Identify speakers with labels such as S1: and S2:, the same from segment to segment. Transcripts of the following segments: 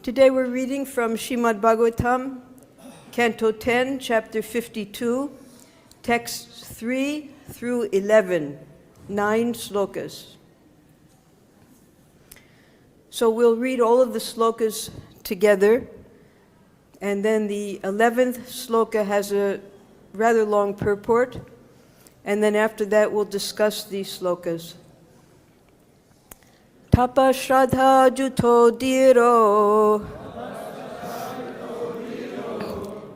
S1: Today we're reading from Srimad Bhagavatam, Canto 10, Chapter 52, texts 3 through 11, 9 slokas. So we'll read all of the slokas together, and then the 11th sloka has a rather long purport, and then after that we'll discuss these slokas. Tapaḥ-śraddhā-yuto dhīro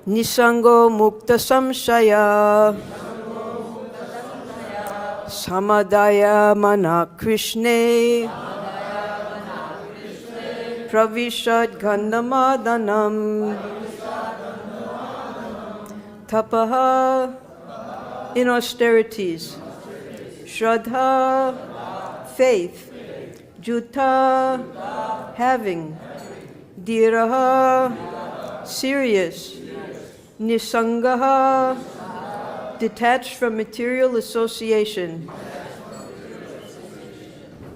S1: niḥsaṅgo mukta-saṁśayaḥ samādhāya manaḥ kṛṣṇe prāviśad gandhamādanam tapaḥ in austerities, śraddhā faith, yutaḥ having, dhīraḥ serious, niḥsaṅgaḥ detached from material association,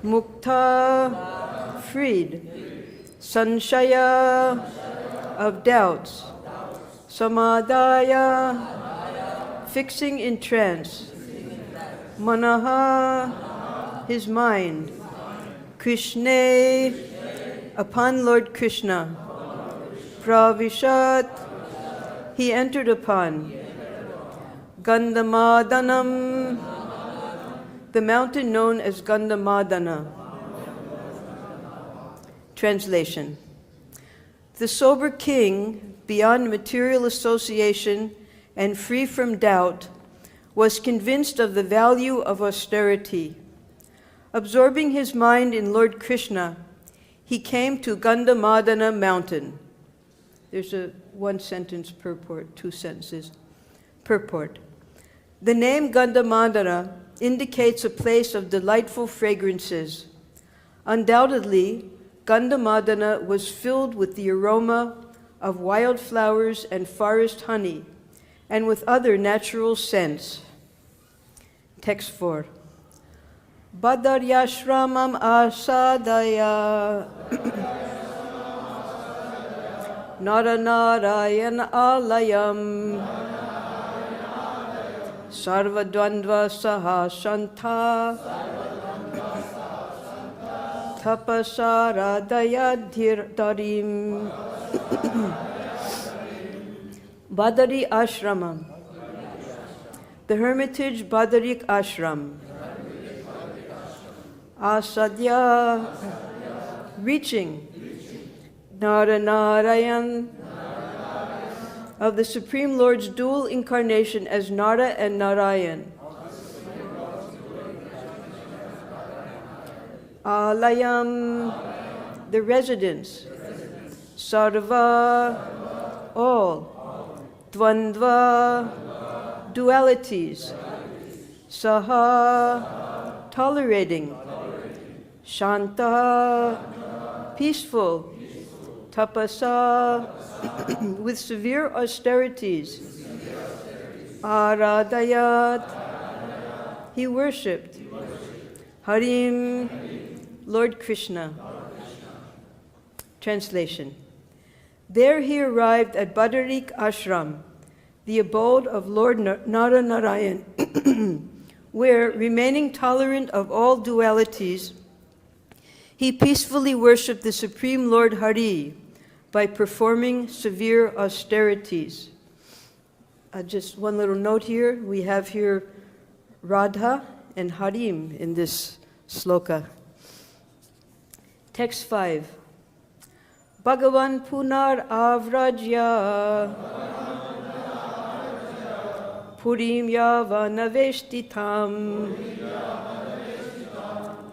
S1: mukta freed, saṁśayaḥ of doubts, samādhāya fixing in trance, manaḥ his mind, kṛṣṇe upon Lord Kṛṣṇa, prāviśat he entered upon, Gandhamādana the mountain known as Gandhamādana. Translation. The sober king, beyond material association and free from doubt, was convinced of the value of austerity. Absorbing his mind in Lord Kṛṣṇa, he came to Gandhamādana Mountain. There's a one-sentence purport, two sentences. Purport. The name Gandhamādana indicates a place of delightful fragrances. Undoubtedly, Gandhamādana was filled with the aroma of wildflowers and forest honey, and with other natural scents. Text 4. Badaryashramam asadaya Naranarayana alayam sarvadvandva sahasanta tapaḥ-śraddhā-yuto Badari Ashramam, the hermitage Badarik Ashram. Asadya, reaching. Nara-Narayan, of the Supreme Lord's dual incarnation as Nara and Narayan. Alayam, the residence. Sarva, all. Dvandva, dualities. Saha, tolerating. Shanta, peaceful. Tapasa, with severe austerities. Aradayat, he worshipped. Harim, Lord Kṛṣṇa. Translation. There he arrived at Badarik Ashram, the abode of Lord Nara-Narayan, where, remaining tolerant of all dualities, he peacefully worshipped the Supreme Lord Hari by performing severe austerities. Just one little note here. We have here Radha and Harim in this sloka. Text 5. Bhagavan punar avrajya purim yavanaveshtitam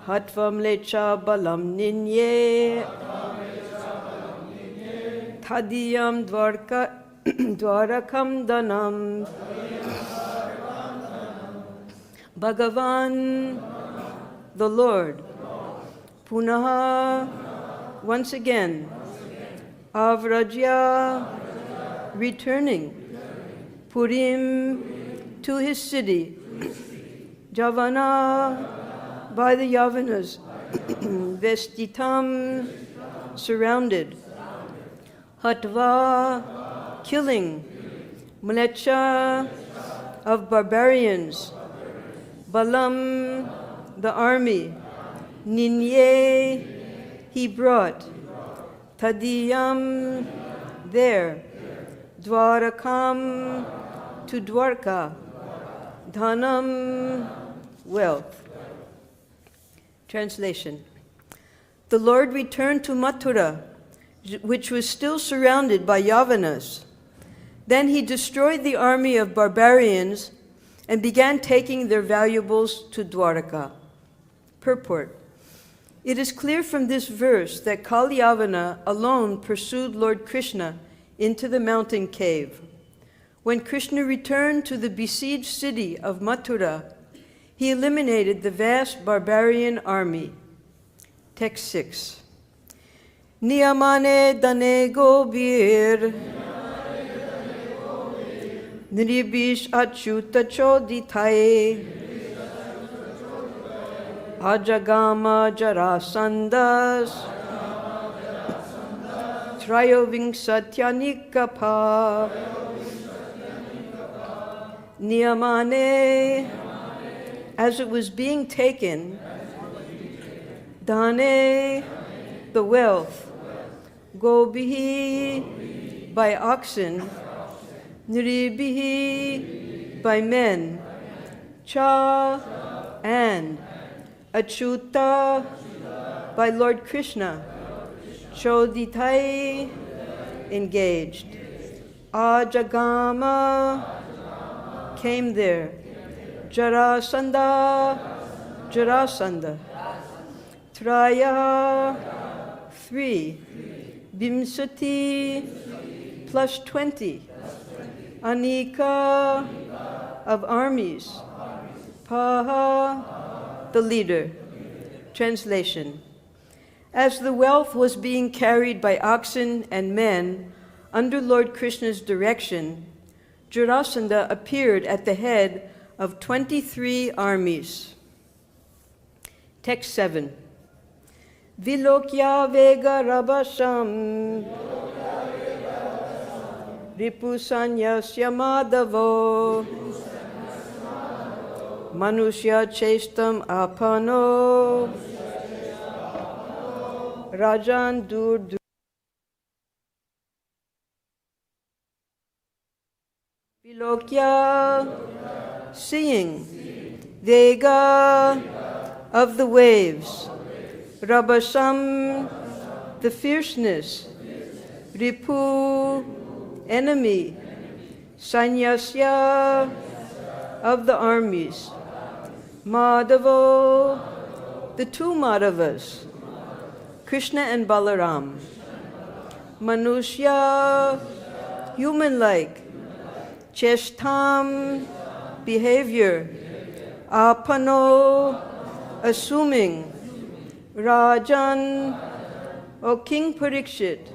S1: hatvam lecha balam ninye tadiyam dvarakam danam. Bhagavan, the Lord, punaha, once again, avrajya, returning, Purim, to his city, Javana, by the Yavanas, Vestitam, surrounded, Hatva, killing. Mlecha, of barbarians. Balam, the army. Ninye, he brought. Tadiyam, there. Dwarakam, to Dwarka. Dhanam, wealth. Translation. The Lord returned to Mathura, which was still surrounded by Yavanas. Then he destroyed the army of barbarians and began taking their valuables to Dwaraka. Purport. It is clear from this verse that Kalyavana alone pursued Lord Kṛṣṇa into the mountain cave. When Kṛṣṇa returned to the besieged city of Mathura, he eliminated the vast barbarian army. Text 6. Niyamane dane gobir Niribish achyuta choditaye Ajagama jarasandas Trayovingsatyanikapa Niyamane, as it was being taken, Dane, the wealth, Gobihi, by oxen, Nribihi, by men, Cha, and Achyuta, by Lord Kṛṣṇa, Choditai, engaged, Ajagama, came there, Jarasandha, Traya, 3, Bimsati, plus 20, Anika, of armies, Paha, the leader. Translation. As the wealth was being carried by oxen and men under Lord Kṛṣṇa's direction, Jarasandha appeared at the head of 23 armies. Text 7. Vilokya vega rabasham Ripusanyasya madhavo Manushya chestam apano Rajan dur Vilokya, seeing, Vega, of the waves, Rabasham, the fierceness, Ripu, enemy, Sanyasya, of the armies, Madhavo, the two Madhavas, Kṛṣṇa and Balaram, Manushya, human-like, Cheshtam, behavior, Apano, assuming, Rajan, O King Parikshit,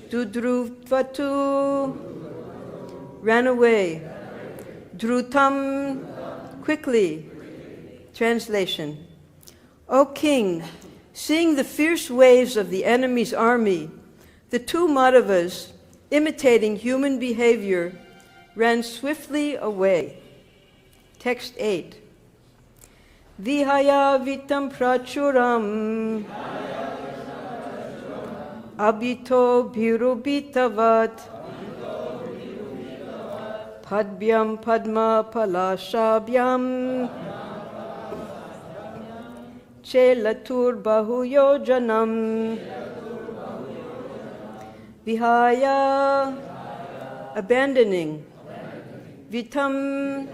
S1: Dudruvatu, ran away, Drutam, quickly. Translation. O King, seeing the fierce waves of the enemy's army, the two Madhavas, imitating human behavior, ran swiftly away. Text 8. Vihaya vitam prachuram abhito bhirubhitavat padbyam padma palashabhyam chelatur bahuyojanam vihaya, abandoning, vitam,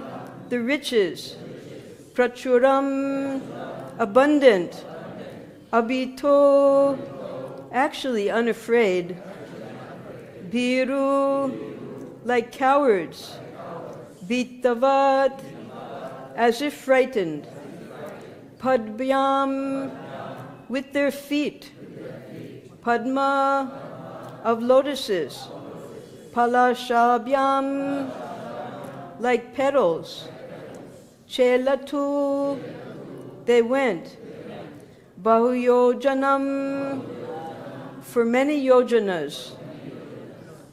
S1: the riches, prachuram, abundant, abhito, actually unafraid, bhiru, like cowards, bhitavat, as if frightened, padbyam, with their feet, padma, of lotuses, palashabhyam, like petals, chelatu, they went, bahuyojanam, for many yojanas,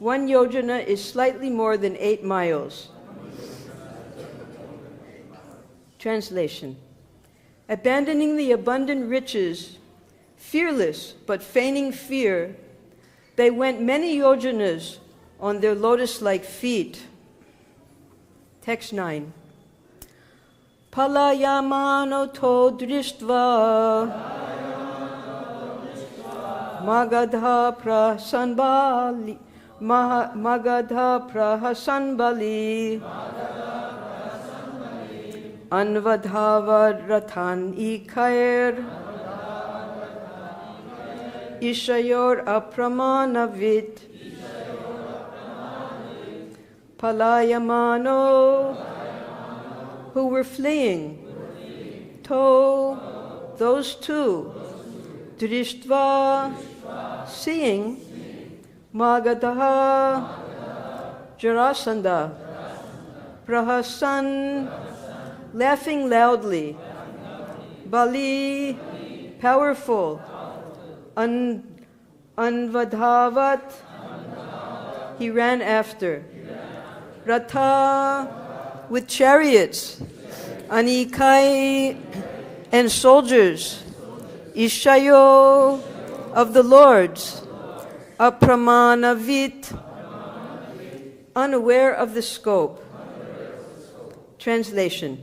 S1: 1 yojana is slightly more than 8 miles. Translation. Abandoning the abundant riches, fearless but feigning fear, they went many yojanas on their lotus-like feet. Text 9. Palayamano to drishtva magadha prasanbali magadha prahasanbali anvadhavad rathan ikair ishayor apramanavit palayamano, who were fleeing, to, those two, drishtva, seeing, magadha, Jarasandha, prahasan, laughing loudly, bali, powerful, anvadhavat, he ran after, ratha, with chariots, anikai, and soldiers, ishayo, of the lords, apramanavit, unaware of the scope. Translation.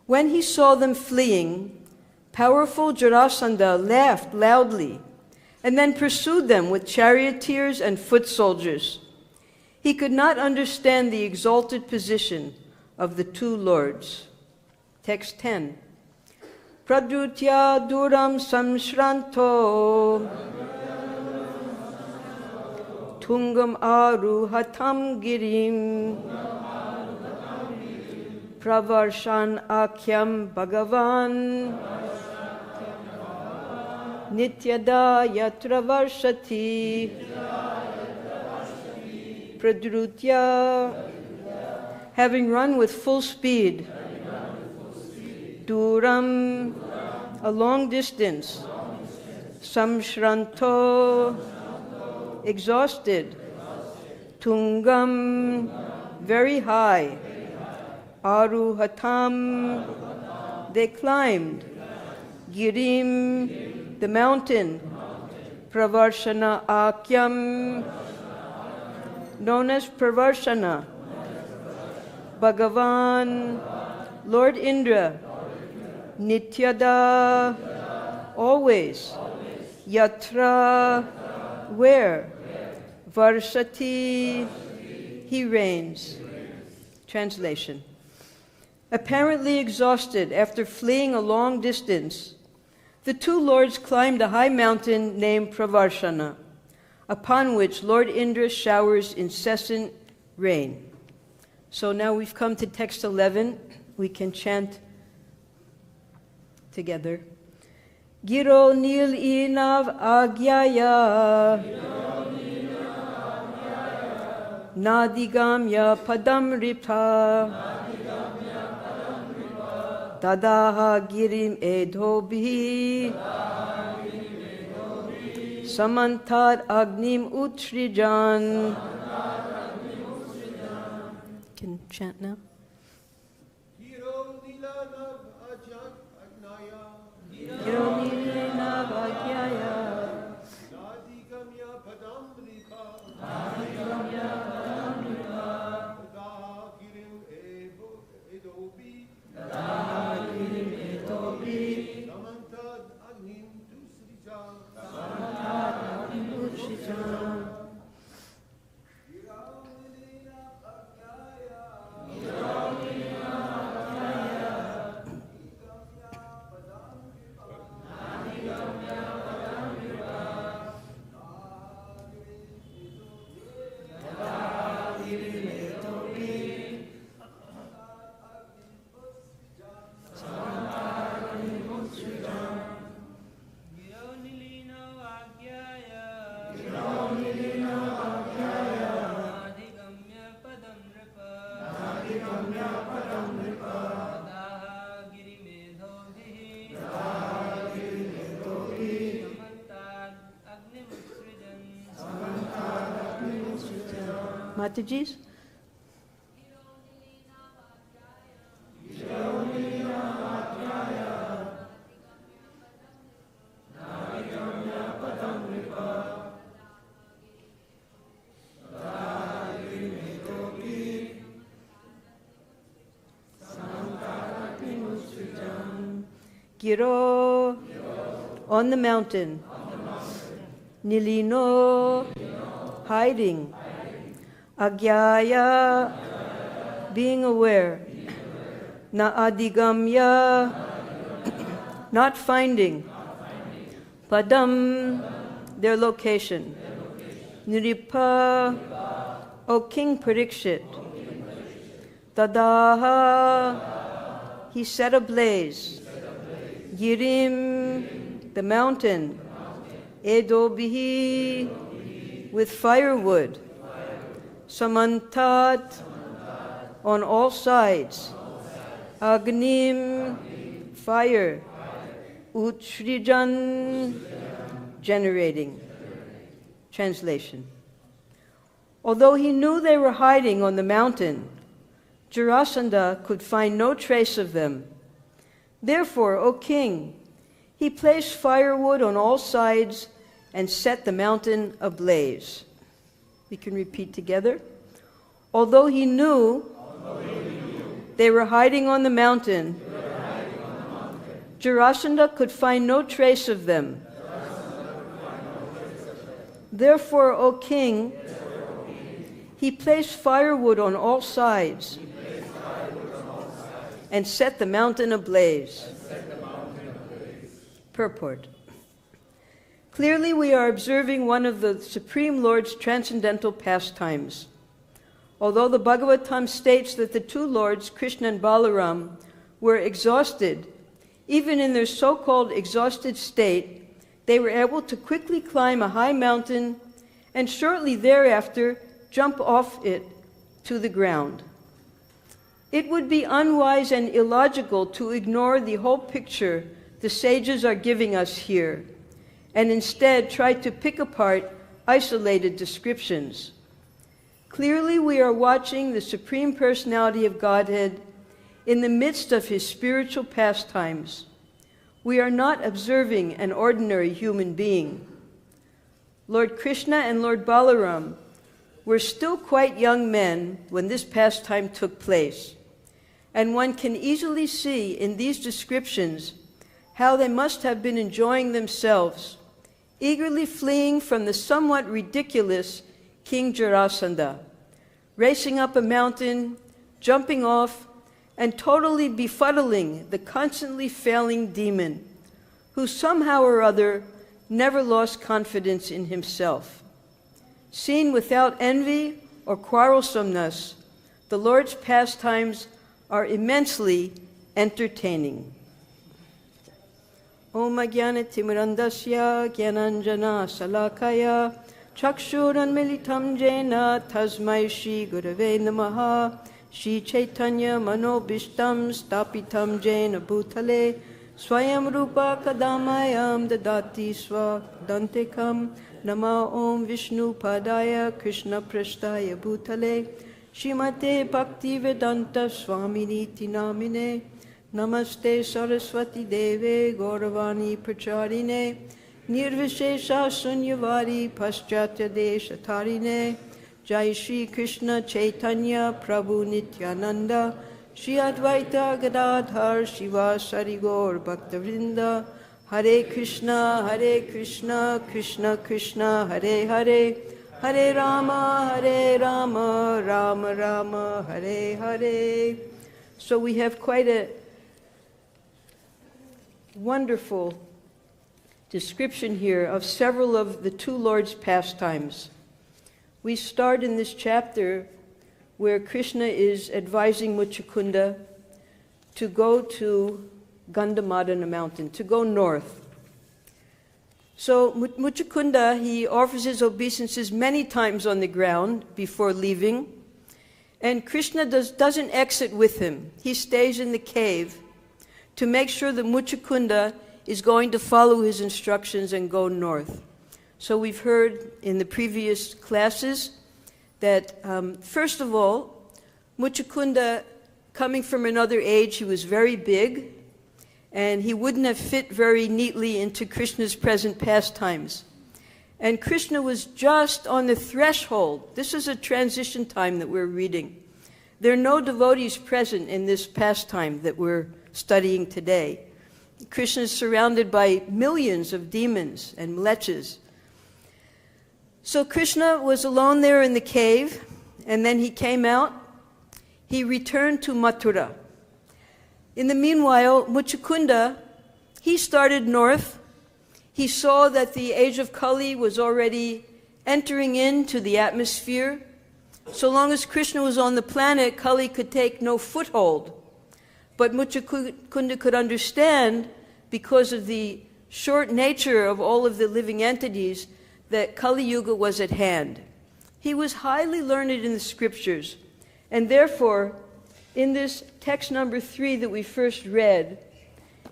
S1: When he saw them fleeing, powerful Jarasandha laughed loudly and then pursued them with charioteers and foot soldiers. He could not understand the exalted position of the two lords. Text 10. Pradrutya duram samshranto tungam aruhatam girim pravarshan akyam bhagavan nityada yatra varshati pradrutya, having run with full speed, duram, a long distance, samshranto, exhausted, tungam, very high, aruhatam, they climbed, girim, the mountain, pravarshana akyam, known as pravarshana, Bhagavan, Lord Indra, nityada, always, yatra, where, varshati, he reigns. Translation. Apparently exhausted after fleeing a long distance, the two lords climbed a high mountain named Pravarshana, upon which Lord Indra showers incessant rain. So now we've come to text 11. We can chant together. Giro nil inav agyaya nadigamya padam ripta dadaha girim edhobhi samantad agnim utrijan. Can chant now. Dhīro nilena bhagyaya nadigamya padam ripa girim edobi samantad agnim utrijan. Mataji's? Dhīro, on the mountain. Nilino, hiding. Agyaya, being aware. Na adigamya, not finding. Padam, their location. Nripa, O King Parikshit. Tadaha, he set ablaze. Girim, the mountain. Edobihi, with firewood. Samantat, on all sides. Agnim, fire. Utsrijan, generating. Translation. Although he knew they were hiding on the mountain, Jarasandha could find no trace of them. Therefore, O king, he placed firewood on all sides and set the mountain ablaze. We can repeat together. Although he knew they were hiding on the mountain, Jarasandha could find no trace of them. Therefore, O king, he placed firewood on all sides and set the mountain ablaze. Purport. Clearly, we are observing one of the Supreme Lord's transcendental pastimes. Although the Bhagavatam states that the two Lords, Kṛṣṇa and Balaram, were exhausted, even in their so-called exhausted state, they were able to quickly climb a high mountain and shortly thereafter jump off it to the ground. It would be unwise and illogical to ignore the whole picture the sages are giving us here, and instead try to pick apart isolated descriptions. Clearly, we are watching the Supreme Personality of Godhead in the midst of his spiritual pastimes. We are not observing an ordinary human being. Lord Kṛṣṇa and Lord Balaram were still quite young men when this pastime took place, and one can easily see in these descriptions how they must have been enjoying themselves, eagerly fleeing from the somewhat ridiculous King Jarasandha, racing up a mountain, jumping off, and totally befuddling the constantly failing demon, who somehow or other never lost confidence in himself. Seen without envy or quarrelsomeness, the Lord's pastimes are immensely entertaining. Om Ajnana Timirandasya Gyananjana Salakaya Chakshuranmilitam Jena Tasmai Shri Gurave Namaha Shri Chaitanya Manobishtam Stapitam Jena Bhutale Swayam Rupa Kadamayam Dadati Swadantekam Nama Om Vishnu Padaya Krishna Prasthaya Bhutale Shrimate Bhakti Vedanta Swamini Tinamine Namaste Saraswati Deve Gauravani Pracharine Nirvishesha Sunyavari Paschatya Desha Tarine Jai Shri Krishna Chaitanya Prabhu Nityananda Shri Advaita Gadadhar Shiva Sari Gaur Bhaktavrinda Hare Krishna Krishna Krishna Hare Hare Hare Rama Rama Rama Hare Hare. So we have quite a wonderful description here of several of the two Lords' pastimes. We start in this chapter where Krishna is advising Muchukunda to go to Gandhamādana Mountain, to go north. So Muchukunda, he offers his obeisances many times on the ground before leaving, and Krishna doesn't exit with him. He stays in the cave to make sure that Muchukunda is going to follow his instructions and go north. So we've heard in the previous classes that, first of all, Muchukunda, coming from another age, he was very big, and he wouldn't have fit very neatly into Krishna's present pastimes. And Krishna was just on the threshold. This is a transition time that we're reading. There are no devotees present in this pastime that we're studying today. Krishna is surrounded by millions of demons and mlechas. So Krishna was alone there in the cave, and then he came out. He returned to Mathura. In the meanwhile, Muchukunda, he started north. He saw that the age of Kali was already entering into the atmosphere. So long as Krishna was on the planet, Kali could take no foothold. But Muchukunda could understand, because of the short nature of all of the living entities, that Kali Yuga was at hand. He was highly learned in the scriptures, and therefore, in this text number 3 that we first read,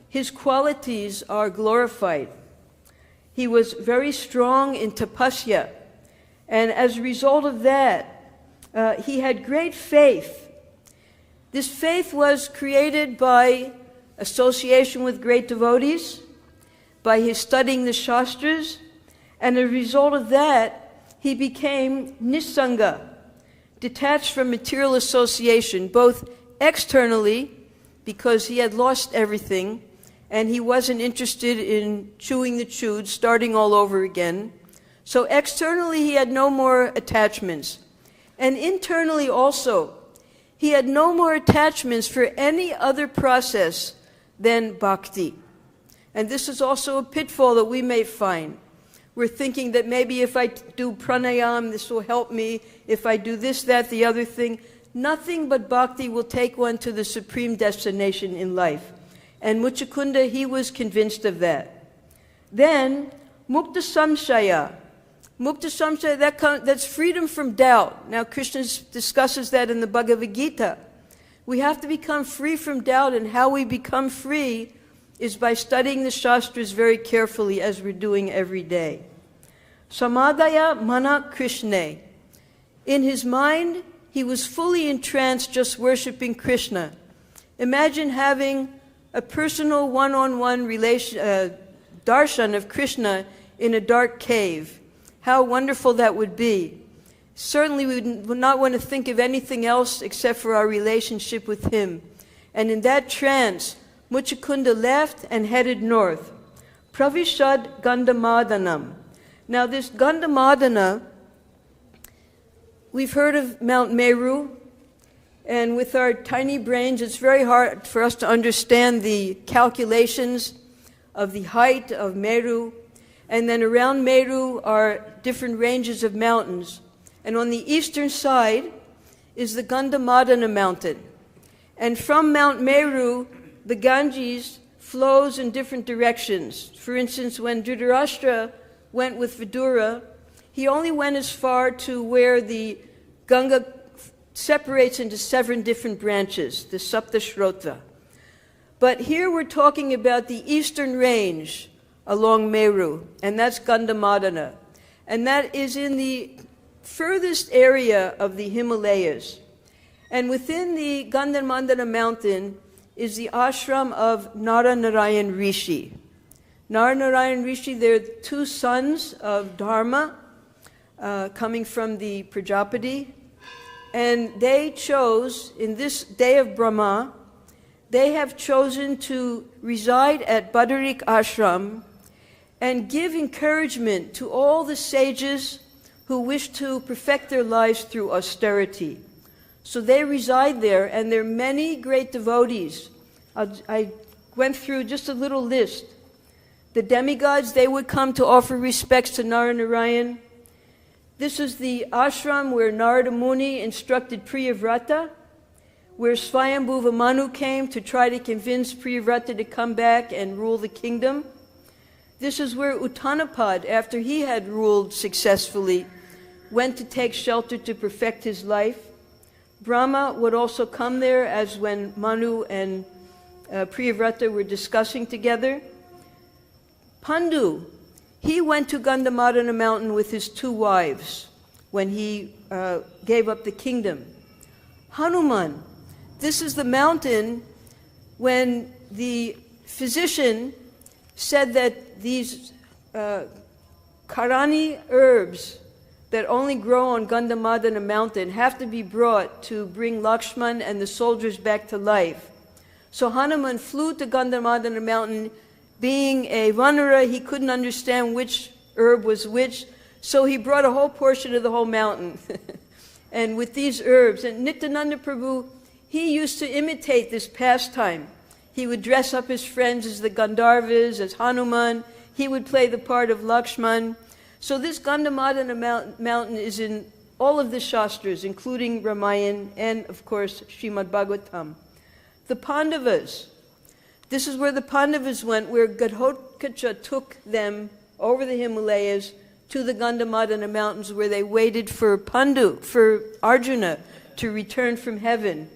S1: his qualities are glorified. He was very strong in tapasya, and as a result of that, he had great faith. This faith was created by association with great devotees, by his studying the Shastras, and as a result of that, he became niḥsaṅgaḥ, detached from material association, both externally, because he had lost everything, and he wasn't interested in chewing the chewed, starting all over again. So externally, he had no more attachments. And internally also, he had no more attachments for any other process than bhakti. And this is also a pitfall that we may find. We're thinking that maybe if I do pranayam, this will help me. If I do this, that, the other thing. Nothing but bhakti will take one to the supreme destination in life. And Muchukunda, he was convinced of that. Then, mukta-saṁśayaḥ. Mukta-saṁśayaḥ, that's freedom from doubt. Now, Krishna discusses that in the Bhagavad Gita. We have to become free from doubt, and how we become free is by studying the Shastras very carefully, as we're doing every day. Samādhāya manaḥ kṛṣṇe. In his mind, he was fully entranced just worshiping Krishna. Imagine having a personal one-on-one darshan of Krishna in a dark cave. How wonderful that would be. Certainly we would not want to think of anything else except for our relationship with him. And in that trance, Muchukunda left and headed north. Prāviśad Gandhamādanam. Now this Gandhamādana, we've heard of Mount Meru, and with our tiny brains, it's very hard for us to understand the calculations of the height of Meru. And then around Meru are different ranges of mountains. And on the eastern side is the Gandhamādana Mountain. And from Mount Meru, the Ganges flows in different directions. For instance, when Dhritarashtra went with Vidura, he only went as far to where the Ganga separates into 7 different branches, the tapaḥ-śraddhā-yuto. But here we're talking about the eastern range along Meru, and that's Gandhamādana. And that is in the furthest area of the Himalayas. And within the Gandhamādana Mountain is the ashram of Nara-Narayan Rishi. Nara-Narayan Rishi, they're 2 sons of Dharma, coming from the Prajapati. And they chose, in this day of Brahma, they have chosen to reside at Badarik Ashram and give encouragement to all the sages who wish to perfect their lives through austerity. So they reside there, and there are many great devotees. I went through just a little list. The demigods, they would come to offer respects to Nara-Narayan. This is the ashram where Narada Muni instructed Priyavrata, where Swayambhuva Manu came to try to convince Priyavrata to come back and rule the kingdom. This is where Uttanapad, after he had ruled successfully, went to take shelter to perfect his life. Brahma would also come there, as when Manu and Priyavrata were discussing together. Pandu, he went to Gandhamādana Mountain with his 2 wives, when he gave up the kingdom. Hanuman, this is the mountain when the physician said that these Karani herbs that only grow on Gandhamādana Mountain have to be brought to bring Lakshman and the soldiers back to life. So Hanuman flew to Gandhamādana Mountain. Being a Vanara, he couldn't understand which herb was which, so he brought a whole portion of the whole mountain. And with these herbs, and Nityananda Prabhu, he used to imitate this pastime. He would dress up his friends as the Gandharvas, as Hanuman. He would play the part of Lakshman. So this Gandhamādana Mountain is in all of the Shastras, including Ramayana and, of course, Srimad Bhagavatam. The Pandavas. This is where the Pandavas went, where Ghatotkacha took them over the Himalayas to the Gandhamādana Mountains, where they waited for Arjuna to return from heaven.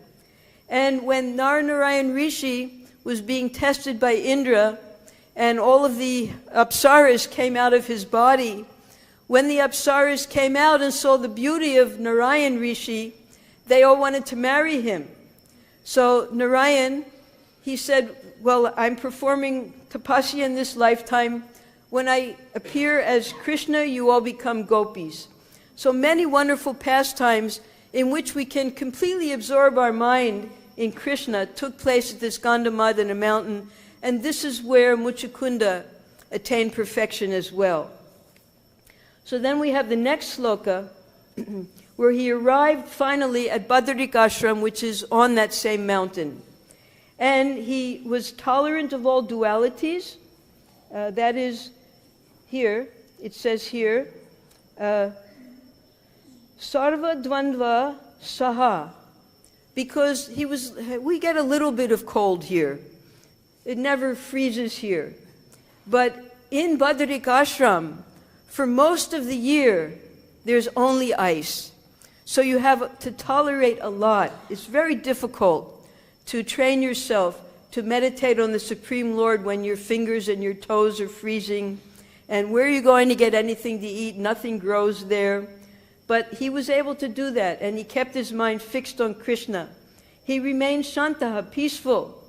S1: And when Narayan Rishi was being tested by Indra, and all of the Apsaras came out of his body, when the Apsaras came out and saw the beauty of Narayan Rishi, they all wanted to marry him. So Narayan, he said, well, I'm performing tapasya in this lifetime. When I appear as Krishna, you all become gopis. So many wonderful pastimes in which we can completely absorb our mind in Krishna took place at this Gandhamādana Mountain, and this is where Muchukunda attained perfection as well. So then we have the next sloka, where he arrived finally at Badarik Ashram, which is on that same mountain. And he was tolerant of all dualities. That is here, it says here, Sarva Dvandva Saha. Because we get a little bit of cold here. It never freezes here. But in Badarik Ashram, for most of the year, there's only ice. So you have to tolerate a lot. It's very difficult to train yourself to meditate on the Supreme Lord when your fingers and your toes are freezing. And where are you going to get anything to eat? Nothing grows there. But he was able to do that, and he kept his mind fixed on Krishna. He remained shantaha, peaceful,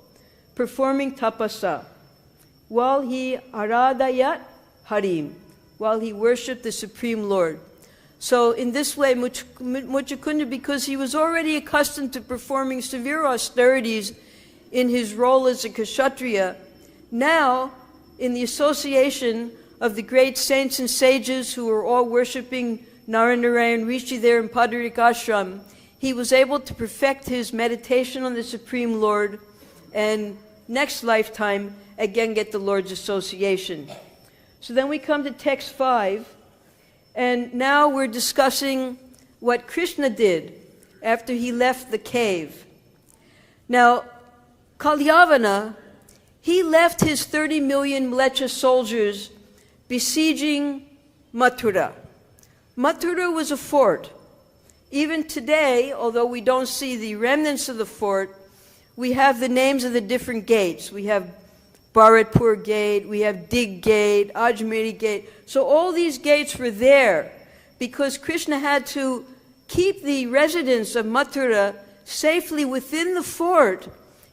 S1: performing tapasa, while he aradayat harim, while he worshipped the Supreme Lord. So in this way, Muchukunda, because he was already accustomed to performing severe austerities in his role as a Kshatriya, now, in the association of the great saints and sages who were all worshipping Narayan Rishi there in Badarik Ashram, he was able to perfect his meditation on the Supreme Lord, and next lifetime, again get the Lord's association. So then we come to text 5, and now we're discussing what Krishna did after he left the cave. Now, Kalyavana, he left his 30 million Mlecha soldiers besieging Mathura. Mathura was a fort. Even today, although we don't see the remnants of the fort, we have the names of the different gates. We have Bharatpur Gate, we have Dig Gate, Ajmeri Gate. So all these gates were there because Krishna had to keep the residents of Mathura safely within the fort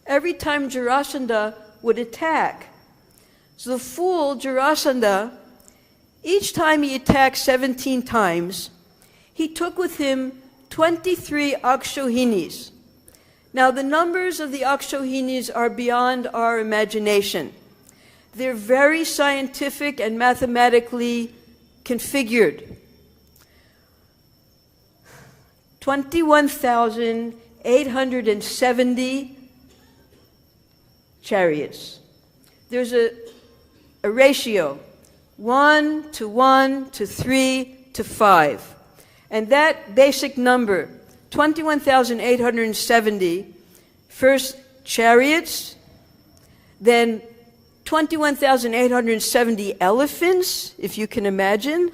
S1: every time Jarasandha would attack. So the fool, Jarasandha, each time he attacked 17 times, he took with him 23 Akshohinis. Now, the numbers of the Akshohinis are beyond our imagination. They're very scientific and mathematically configured. 21,870 chariots. There's a ratio, 1 to 1 to 3 to 5. And that basic number, 21,870, first chariots, then 21,870 elephants, if you can imagine.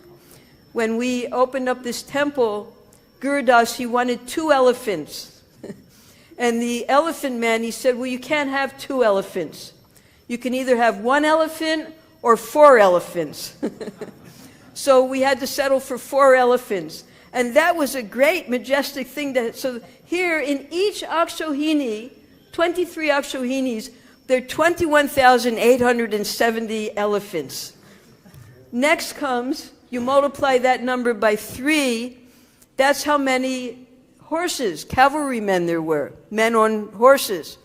S1: When we opened up this temple, Gurudas, he wanted 2 elephants. And the elephant man, he said, well, you can't have 2 elephants. You can either have 1 elephant or 4 elephants. So we had to settle for 4 elephants. And that was a great, majestic thing. So here, in each Akshohini, 23 Akshohinis, there are 21,870 elephants. Next comes, you multiply that number by 3, that's how many horses, cavalrymen there were, men on horses.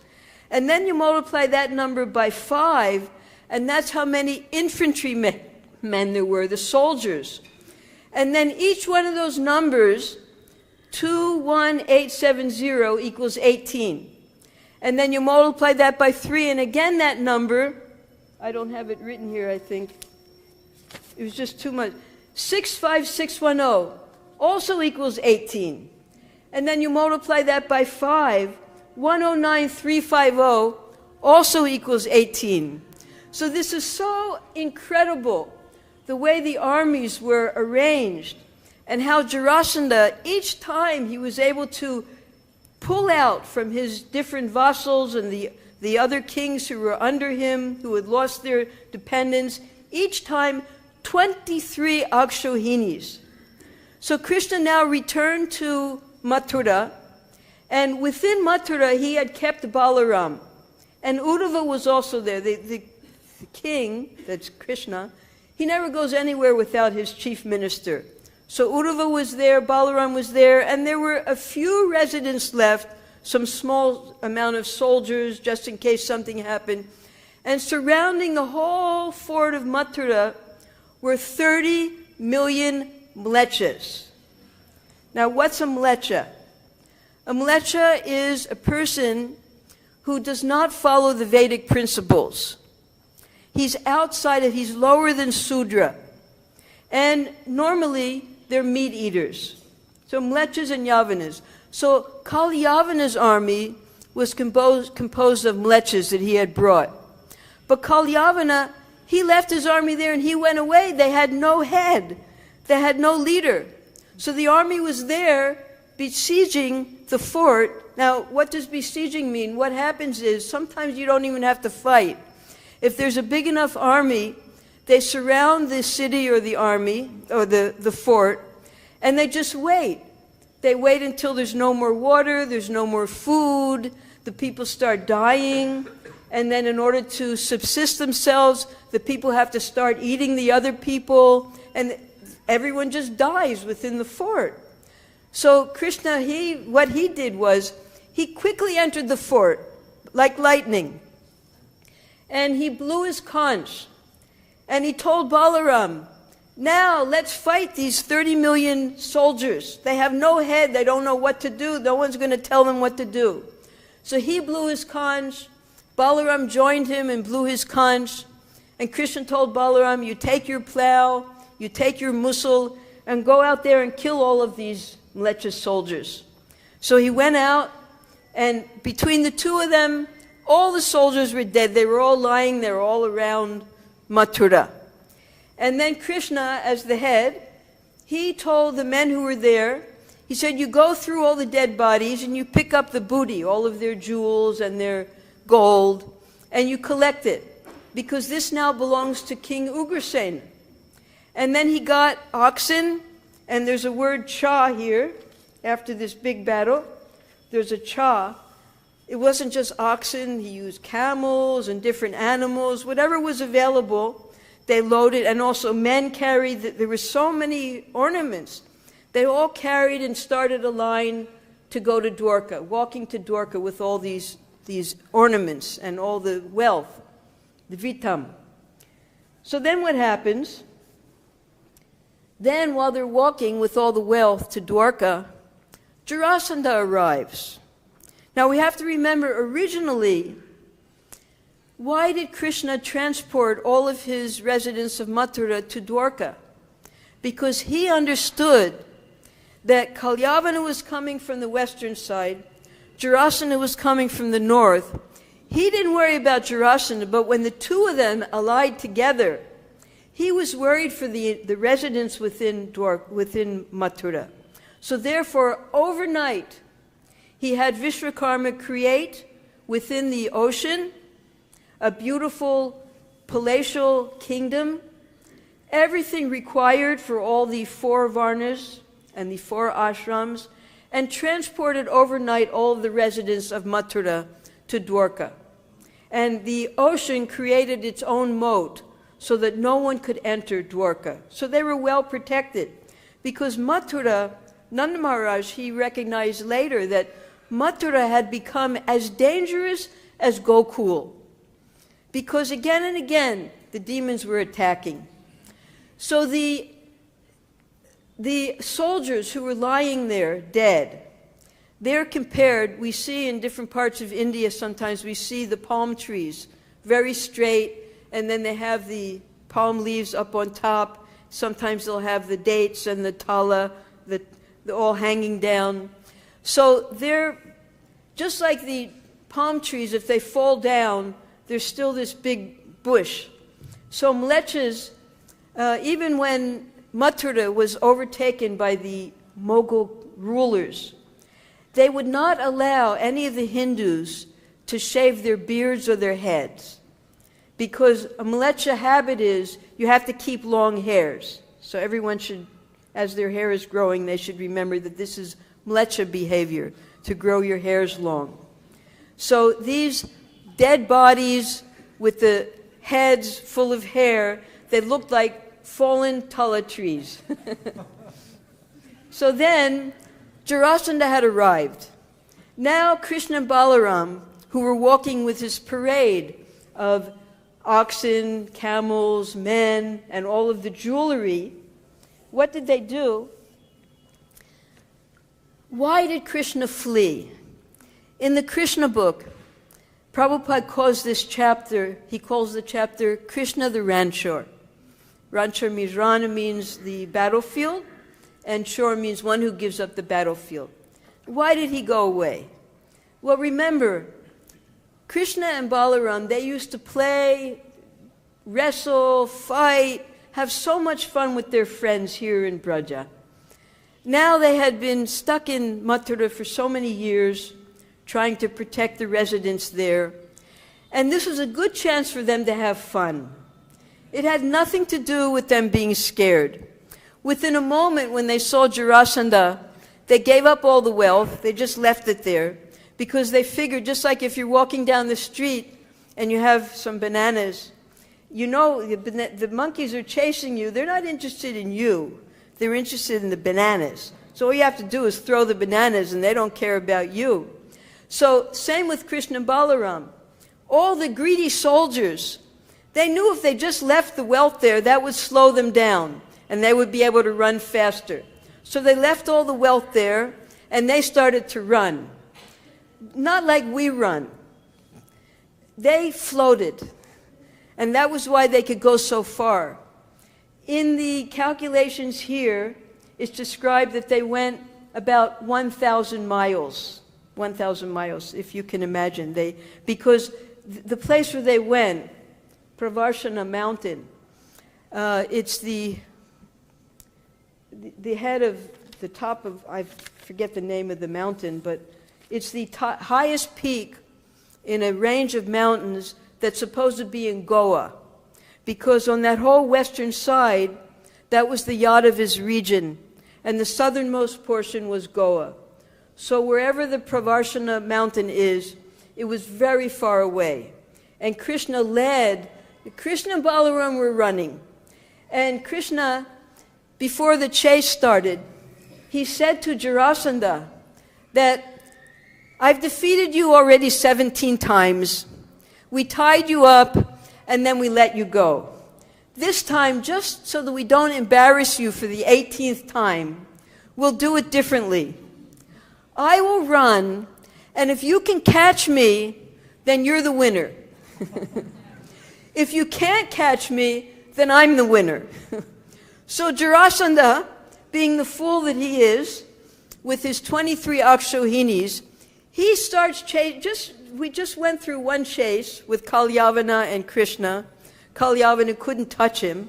S1: And then you multiply that number by 5, and that's how many infantrymen there were, the soldiers. And then each one of those numbers, 21870 equals 18. And then you multiply that by 3, and again that number, I don't have it written here, I think. It was just too much. 65610 also equals 18. And then you multiply that by 5, 109350 also equals 18. So this is so incredible, the way the armies were arranged, and how Jarasandha, each time he was able to pull out from his different vassals and the other kings who were under him, who had lost their dependence, each time 23 Akshohinis. So Krishna now returned to Mathura, and within Mathura he had kept Balaram. And Uddhava was also there, the king, that's Krishna. He never goes anywhere without his chief minister. So Uddhava was there, Balaram was there, and there were a few residents left, some small amount of soldiers, just in case something happened. And surrounding the whole fort of Mathura were 30 million mlechas. Now, what's a mlecha? A mlecha is a person who does not follow the Vedic principles. He's outside of, he's lower than Sudra. And normally, they're meat eaters. So mlechas and yavanas. So Kalyavana's army was composed of mlechas that he had brought. But Kalyavana, he left his army there and he went away. They had no head. They had no leader. So the army was there besieging the fort. Now, what does besieging mean? What happens is sometimes you don't even have to fight. If there's a big enough army, they surround the city or the army, or the fort, and they just wait. They wait until there's no more water, there's no more food, the people start dying, and then in order to subsist themselves, the people have to start eating the other people, and everyone just dies within the fort. So Krishna, what he did was, he quickly entered the fort, like lightning, and he blew his conch. And he told Balaram, now let's fight these 30 million soldiers. They have no head, they don't know what to do, no one's going to tell them what to do. So he blew his conch, Balaram joined him and blew his conch, and Krishna told Balaram, you take your plow, you take your mussel, and go out there and kill all of these mlecha soldiers. So he went out, and between the two of them, all the soldiers were dead. They were all lying there all around Mathura. And then Krishna, as the head, he told the men who were there, he said, you go through all the dead bodies and you pick up the booty, all of their jewels and their gold, and you collect it, because this now belongs to King Ugrasen. And then he got oxen, and there's a word cha here, after this big battle, there's a cha. It wasn't just oxen, he used camels and different animals, whatever was available, they loaded, and also men carried, there were so many ornaments. They all carried and started a line to go to Dwarka, walking to Dwarka with all these ornaments and all the wealth, the vitam. So then what happens? Then while they're walking with all the wealth to Dwarka, Jarasandha arrives. Now we have to remember, originally, why did Krishna transport all of his residents of Mathura to Dwarka? Because he understood that Kalyavana was coming from the western side, Jarasandha was coming from the north. He didn't worry about Jarasandha, but when the two of them allied together, he was worried for the residents within Mathura. So therefore, overnight, he had Vishwakarma create within the ocean a beautiful palatial kingdom, everything required for all the four varnas and the 4 ashrams, and transported overnight all of the residents of Mathura to Dwarka. And the ocean created its own moat so that no one could enter Dwarka. So they were well protected. Because Mathura, Nanda Maharaj, he recognized later that Mathura had become as dangerous as Gokul. Because again and again, the demons were attacking. So the soldiers who were lying there dead, they're compared, we see in different parts of India, sometimes we see the palm trees, very straight, and then they have the palm leaves up on top. Sometimes they'll have the dates and the tala, they're all hanging down. So they're just like the palm trees, if they fall down, there's still this big bush. So mlechas, even when Mathura was overtaken by the Mughal rulers, they would not allow any of the Hindus to shave their beards or their heads, because a mlecha habit is you have to keep long hairs. So everyone should, as their hair is growing, they should remember that this is mlecha behavior, to grow your hairs long. So these dead bodies with the heads full of hair, they looked like fallen tala trees. So then Jarasandha had arrived. Now Krishna and Balaram, who were walking with his parade of oxen, camels, men, and all of the jewelry, what did they do? Why did Krishna flee? In the Krishna book, Prabhupada calls this chapter, he calls the chapter Krishna the Ranchor. Ranchor means Rana means the battlefield, and Shor means one who gives up the battlefield. Why did he go away? Well, remember, Krishna and Balaram, they used to play, wrestle, fight, have so much fun with their friends here in Braja. Now they had been stuck in Mathura for so many years, trying to protect the residents there. And this was a good chance for them to have fun. It had nothing to do with them being scared. Within a moment, when they saw Jarasandha, they gave up all the wealth. They just left it there because they figured, just like if you're walking down the street and you have some bananas, you know the monkeys are chasing you. They're not interested in you. They're interested in the bananas. So all you have to do is throw the bananas and they don't care about you. So same with Krishna and Balaram. All the greedy soldiers, they knew if they just left the wealth there, that would slow them down and they would be able to run faster. So they left all the wealth there and they started to run. Not like we run. They floated. And that was why they could go so far. In the calculations here, it's described that they went about 1,000 miles. 1,000 miles, if you can imagine. Because the place where they went, Praviśad Mountain, it's the head of the top of, I forget the name of the mountain, but it's the highest peak in a range of mountains that's supposed to be in Goa. Because on that whole western side, that was the Yadavis region, and the southernmost portion was Goa. So wherever the Praviśad mountain is, it was very far away. And Krishna led. Krishna and Balaram were running. And Krishna, before the chase started, he said to Jarasandha that, I've defeated you already 17 times. We tied you up, and then we let you go. This time, just so that we don't embarrass you for the 18th time, we'll do it differently. I will run, and if you can catch me, then you're the winner. If you can't catch me, then I'm the winner. So Jarasandha, being the fool that he is, with his 23 Akshohinis, he starts we just went through one chase with Kalyavana and Krishna. Kalyavana couldn't touch him.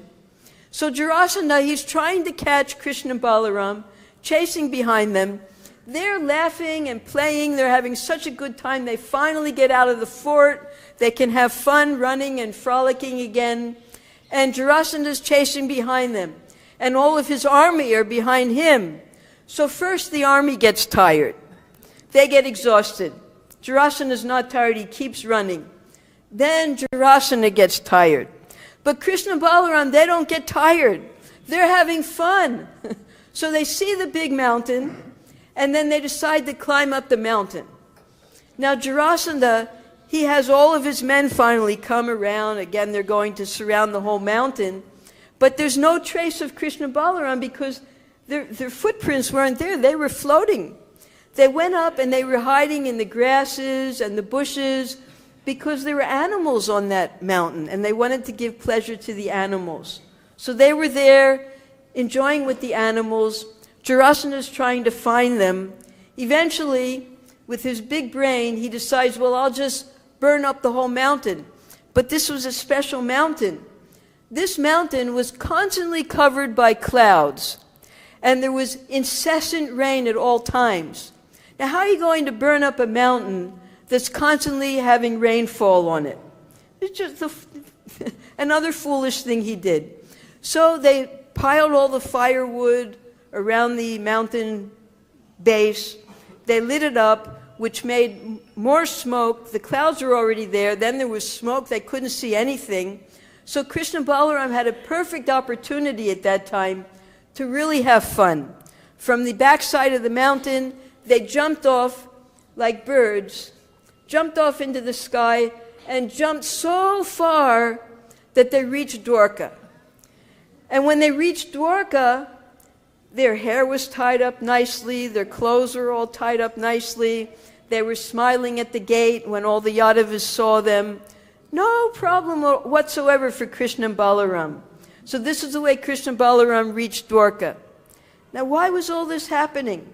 S1: So Jarasandha, he's trying to catch Krishna and Balaram, chasing behind them. They're laughing and playing. They're having such a good time. They finally get out of the fort. They can have fun running and frolicking again. And Jarasandha's chasing behind them. And all of his army are behind him. So first the army gets tired. They get exhausted. Jarasandha's not tired, he keeps running. Then Jarasandha gets tired. But Krishna and Balaram, they don't get tired. They're having fun. So they see the big mountain, and then they decide to climb up the mountain. Now Jarasandha, he has all of his men finally come around. Again, they're going to surround the whole mountain. But there's no trace of Krishna and Balaram because their footprints weren't there. They were floating. They went up and they were hiding in the grasses and the bushes because there were animals on that mountain and they wanted to give pleasure to the animals. So they were there enjoying with the animals. Jarasandha's trying to find them. Eventually, with his big brain, he decides, well, I'll just burn up the whole mountain. But this was a special mountain. This mountain was constantly covered by clouds, and there was incessant rain at all times. Now, how are you going to burn up a mountain that's constantly having rainfall on it? It's just another foolish thing he did. So they piled all the firewood around the mountain base. They lit it up, which made more smoke. The clouds were already there. Then there was smoke. They couldn't see anything. So Krishna and Balaram had a perfect opportunity at that time to really have fun. From the backside of the mountain, they jumped off like birds, jumped off into the sky, and jumped so far that they reached Dwarka. And when they reached Dwarka, their hair was tied up nicely, their clothes were all tied up nicely, they were smiling at the gate when all the Yadavas saw them. No problem whatsoever for Krishna and Balaram. So this is the way Krishna and Balaram reached Dwarka. Now, why was all this happening?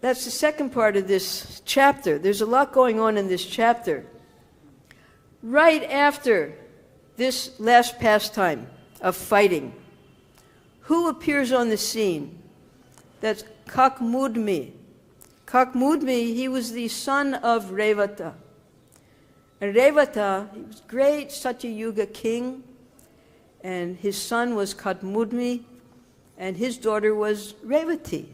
S1: That's the second part of this chapter. There's a lot going on in this chapter. Right after this last pastime of fighting, who appears on the scene? That's Kakmudmi. Kakmudmi, he was the son of Revata. And Revata, he was a great Satya-yuga king, and his son was Kakmudmi, and his daughter was Revati.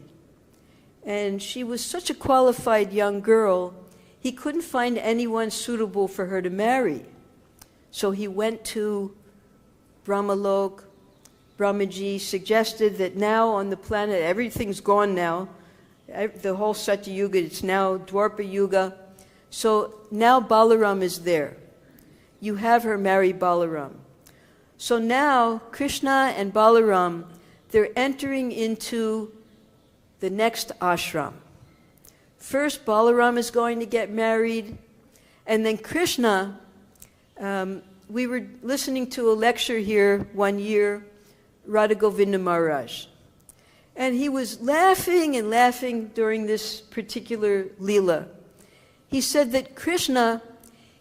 S1: And she was such a qualified young girl, he couldn't find anyone suitable for her to marry. So he went to Brahmalok. Brahmaji suggested that now on the planet, everything's gone now. The whole Satya-yuga, it's now Dwapara Yuga. So now Balaram is there. You have her marry Balaram. So now Krishna and Balaram, they're entering into the next ashram. First, Balaram is going to get married, and then Krishna, we were listening to a lecture here one year, Radha Govinda Maharaj. And he was laughing and laughing during this particular Leela. He said that Krishna,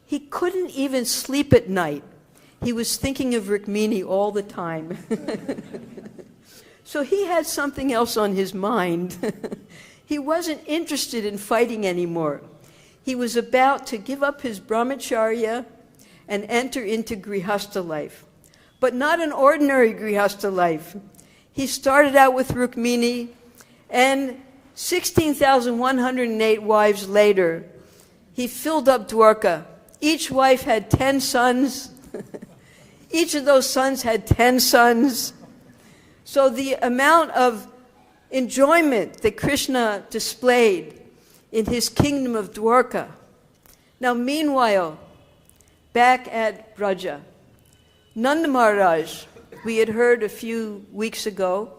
S1: he couldn't even sleep at night. He was thinking of Rukmini all the time. So he had something else on his mind. He wasn't interested in fighting anymore. He was about to give up his brahmacharya and enter into grihastha life. But not an ordinary grihastha life. He started out with Rukmini, and 16,108 wives later, he filled up Dwarka. Each wife had 10 sons. Each of those sons had 10 sons. So the amount of enjoyment that Krishna displayed in his kingdom of Dwarka. Now, meanwhile, back at Braja, Nanda Maharaj, we had heard a few weeks ago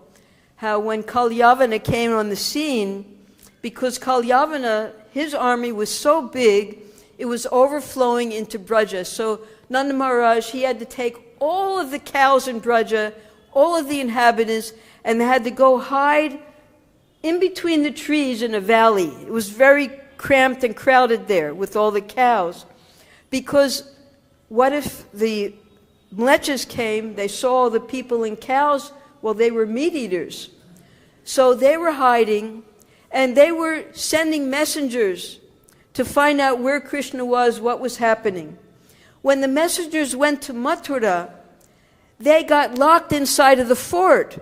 S1: how when Kalyavana came on the scene, because Kalyavana, his army was so big, it was overflowing into Braja. So Nanda Maharaj, he had to take all of the cows in Braja, all of the inhabitants, and they had to go hide in between the trees in a valley. It was very cramped and crowded there with all the cows. Because what if the Mlechas came, they saw all the people and cows, well, they were meat eaters. So they were hiding, and they were sending messengers to find out where Krishna was, what was happening. When the messengers went to Mathura, they got locked inside of the fort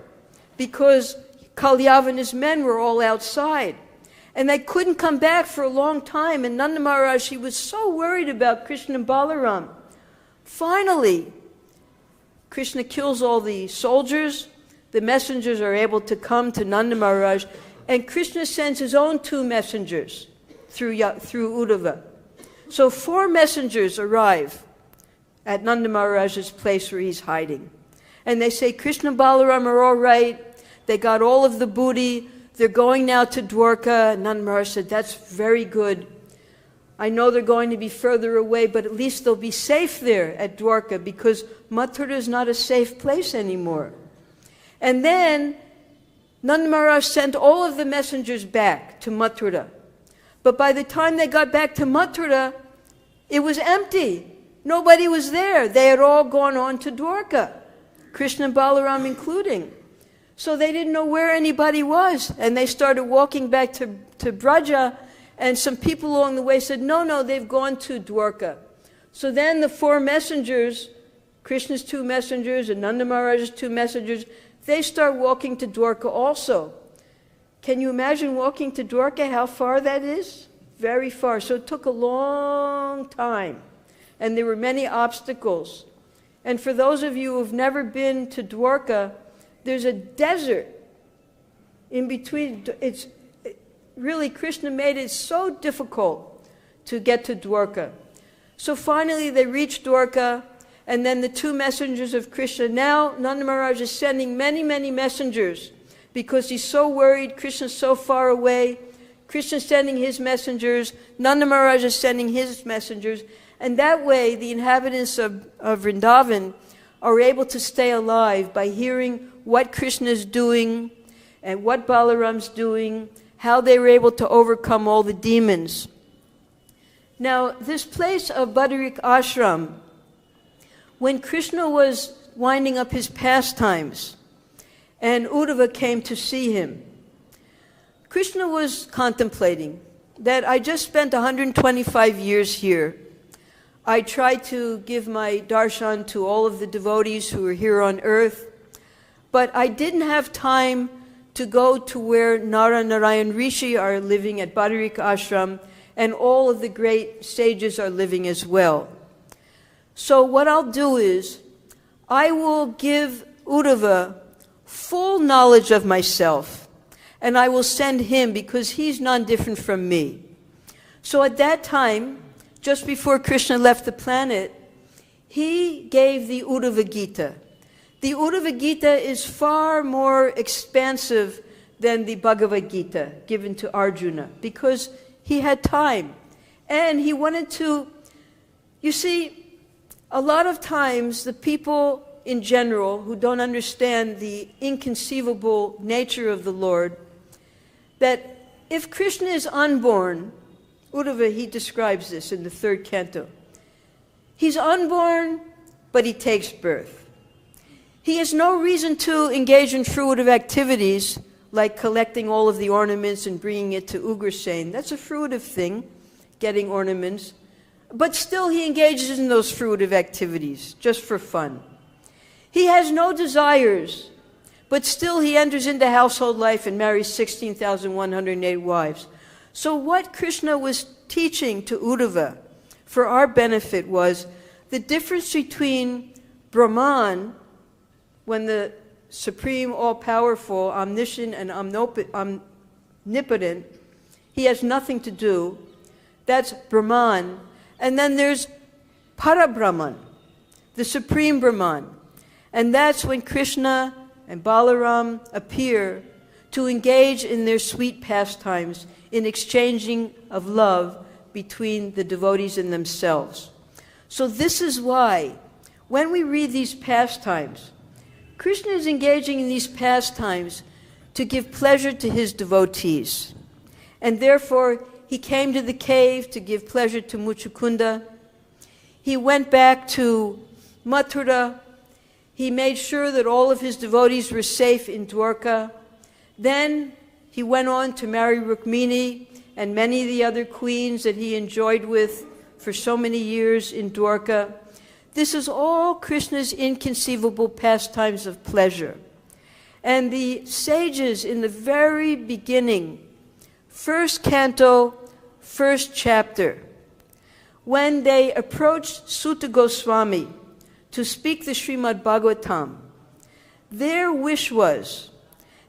S1: because Kalyava and his men were all outside. And they couldn't come back for a long time. And Nanda Maharaj, he was so worried about Krishna and Balaram. Finally, Krishna kills all the soldiers. The messengers are able to come to Nanda Maharaj. And Krishna sends his own 2 messengers through Uddhava. So 4 messengers arrive at Nanda Maharaj's place where he's hiding. And they say, Krishna and Balaram are all right. They got all of the booty. They're going now to Dwarka. And Nanda Maharaj said, that's very good. I know they're going to be further away, but at least they'll be safe there at Dwarka, because Mathura is not a safe place anymore. And then Nanda Maharaj sent all of the messengers back to Mathura. But by the time they got back to Mathura, it was empty. Nobody was there. They had all gone on to Dwarka, Krishna and Balaram including. So they didn't know where anybody was. And they started walking back to Braja, and some people along the way said, no, they've gone to Dwarka. So then the 4 messengers, Krishna's 2 messengers and Nanda Maharaj's 2 messengers, they start walking to Dwarka also. Can you imagine walking to Dwarka, how far that is? Very far. So it took a long time. And there were many obstacles. And for those of you who have never been to Dwarka, there's a desert in between. It's really, Krishna made it so difficult to get to Dwarka. So finally they reached Dwarka, and then the 2 messengers of Krishna. Now Nanda Maharaj is sending many, many messengers because he's so worried. Krishna's so far away. Krishna's sending his messengers. Nanda Maharaj is sending his messengers. And that way the inhabitants of Vrindavan are able to stay alive by hearing what Krishna is doing and what Balaram's doing, how they were able to overcome all the demons. Now, this place of Badarik Ashram, when Krishna was winding up his pastimes and Uddhava came to see him, Krishna was contemplating that I just spent 125 years here. I tried to give my darshan to all of the devotees who are here on earth, but I didn't have time to go to where Nara Narayan Rishi are living at Badarik Ashram, and all of the great sages are living as well. So what I'll do is, I will give Uddhava full knowledge of myself, and I will send him because he's none different from me. So at that time, just before Krishna left the planet, he gave the Uddhava Gita. The Uddhava Gita is far more expansive than the Bhagavad Gita given to Arjuna, because he had time. And he wanted to, you see, a lot of times the people in general who don't understand the inconceivable nature of the Lord, that if Krishna is unborn, Uddhava, he describes this in the 3rd canto. He's unborn, but he takes birth. He has no reason to engage in fruitive activities like collecting all of the ornaments and bringing it to Ugrasen. That's a fruitive thing, getting ornaments. But still he engages in those fruitive activities, just for fun. He has no desires, but still he enters into household life and marries 16,108 wives. So what Krishna was teaching to Uddhava for our benefit was the difference between Brahman, when the supreme, all-powerful, omniscient, and omnipotent, he has nothing to do. That's Brahman. And then there's Parabrahman, the supreme Brahman. And that's when Krishna and Balaram appear to engage in their sweet pastimes in exchanging of love between the devotees and themselves. So this is why, when we read these pastimes, Krishna is engaging in these pastimes to give pleasure to his devotees. And therefore, he came to the cave to give pleasure to Muchukunda. He went back to Mathura. He made sure that all of his devotees were safe in Dwarka. Then he went on to marry Rukmini and many of the other queens that he enjoyed with for so many years in Dwarka. This is all Krishna's inconceivable pastimes of pleasure. And the sages in the very beginning, first canto, first chapter, when they approached Sutta Goswami to speak the Srimad Bhagavatam, their wish was,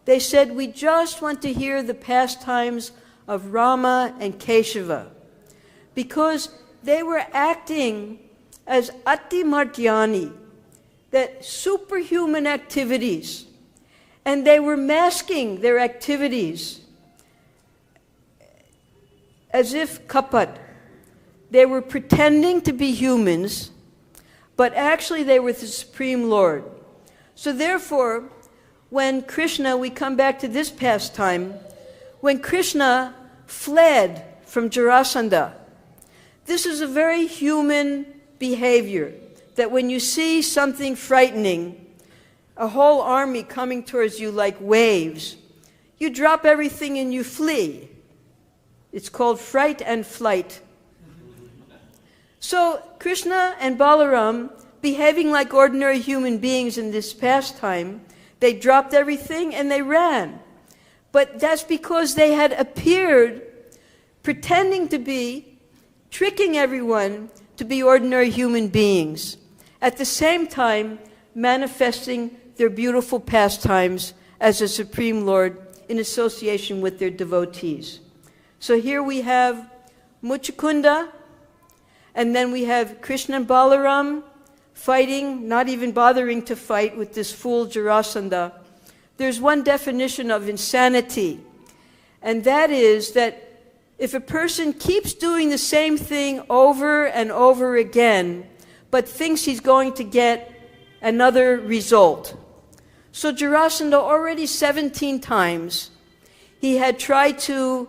S1: they said, we just want to hear the pastimes of Rama and Keshava, because they were acting as ati martyani, that superhuman activities, and they were masking their activities as if kapat. They were pretending to be humans, but actually they were the Supreme Lord. So therefore, when Krishna, we come back to this pastime, when Krishna fled from Jarasandha, this is a very human behavior, that when you see something frightening, a whole army coming towards you like waves, you drop everything and you flee. It's called fright and flight. So Krishna and Balaram, behaving like ordinary human beings in this pastime, they dropped everything and they ran. But that's because they had appeared pretending to be, tricking everyone to be ordinary human beings, at the same time manifesting their beautiful pastimes as a Supreme Lord in association with their devotees. So here we have Muchukunda, and then we have Krishna and Balaram fighting, not even bothering to fight with this fool Jarasandha. There's one definition of insanity, and that is that if a person keeps doing the same thing over and over again, but thinks he's going to get another result. So Jarasandha already 17 times, he had tried to